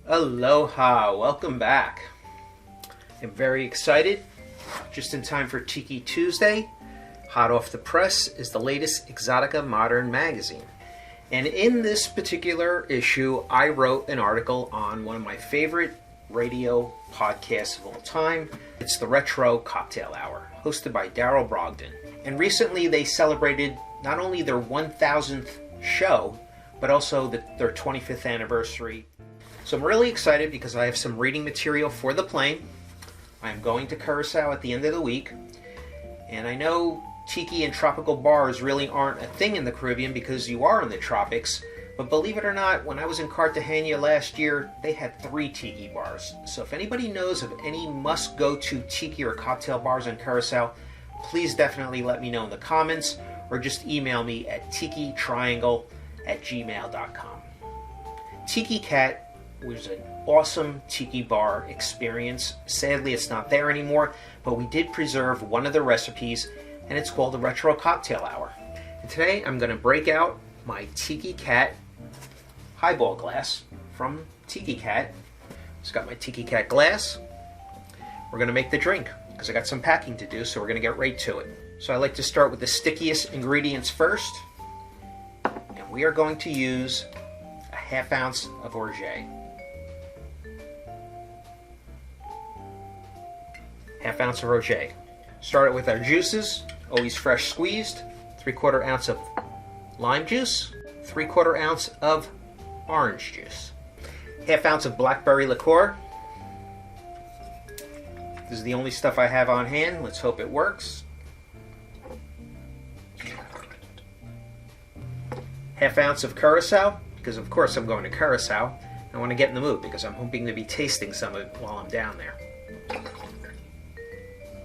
Aloha, welcome back. I'm very excited. Just in time for Tiki Tuesday. Hot off the press is the latest Exotica Moderne magazine. And in this particular issue, I wrote an article on one of my favorite radio podcasts of all time. It's the Retro Cocktail Hour, hosted by Daryl Brogdon. And recently they celebrated not only their 1000th show, but also their 25th anniversary. So I'm really excited because I have some reading material for the plane. I'm going to Curacao at the end of the week. And I know tiki and tropical bars really aren't a thing in the Caribbean because you are in the tropics. But believe it or not, when I was in Cartagena last year, they had 3 tiki bars. So if anybody knows of any must-go-to tiki or cocktail bars in Curacao, please definitely let me know in the comments or just email me at tikitriangle@gmail.com. Tiki Cat was an awesome tiki bar experience. Sadly, it's not there anymore, but we did preserve one of the recipes, and it's called the Retro Cocktail Hour. And today I'm going to break out my Tiki Cat highball glass from Tiki Cat. It's got my Tiki Cat glass. We're going to make the drink because I got some packing to do, so we're going to get right to it. So I like to start with the stickiest ingredients first, and we are going to use a ½ ounce of orgeat. ½ ounce of orgeat. Start it with our juices, always fresh squeezed. 3/4 ounce of lime juice. 3/4 ounce of orange juice. ½ ounce of blackberry liqueur. This is the only stuff I have on hand. Let's hope it works. ½ ounce of Curacao, because of course I'm going to Curacao. I want to get in the mood because I'm hoping to be tasting some of it while I'm down there.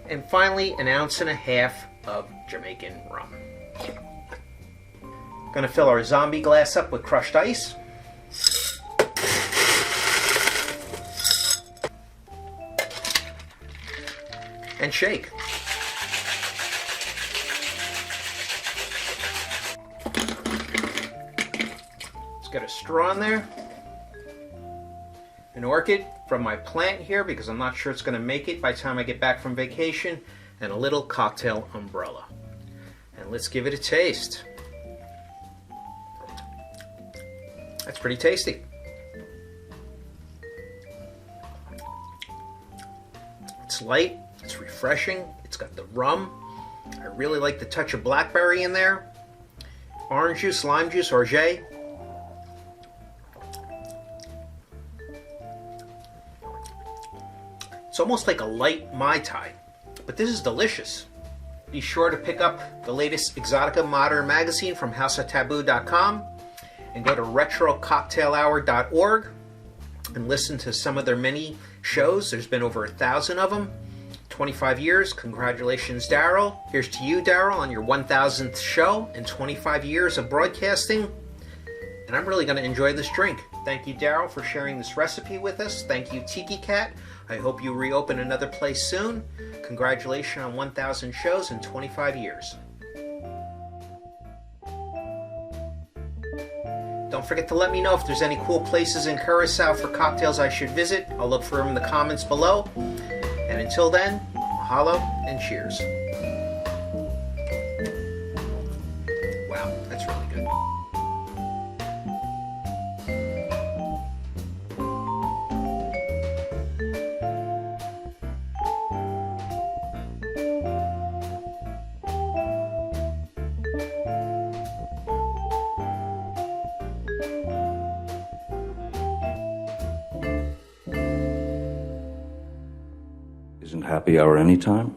And finally, 1.5 ounces of Jamaican rum. Gonna fill our zombie glass up with crushed ice. And shake. Let's get a straw in there. An orchid from my plant here because I'm not sure it's going to make it by the time I get back from vacation, and a little cocktail umbrella. And let's give it a taste. That's pretty tasty. It's light, it's refreshing, it's got the rum. I really like the touch of blackberry in there. Orange juice, lime juice, orgeat. It's almost like a light Mai Tai, but this is delicious. Be sure to pick up the latest Exotica Moderne magazine from houseoftaboo.com and go to retrococktailhour.org and listen to some of their many shows. There's been over 1,000 of them. 25 years. Congratulations, Daryl. Here's to you, Daryl, on your 1,000th show and 25 years of broadcasting. And I'm really going to enjoy this drink. Thank you, Daryl, for sharing this recipe with us. Thank you, Tiki Cat. I hope you reopen another place soon. Congratulations on 1,000 shows and 25 years. Don't forget to let me know if there's any cool places in Curacao for cocktails I should visit. I'll look for them in the comments below. And until then, mahalo and cheers. Wow, that's really good. Isn't happy hour anytime?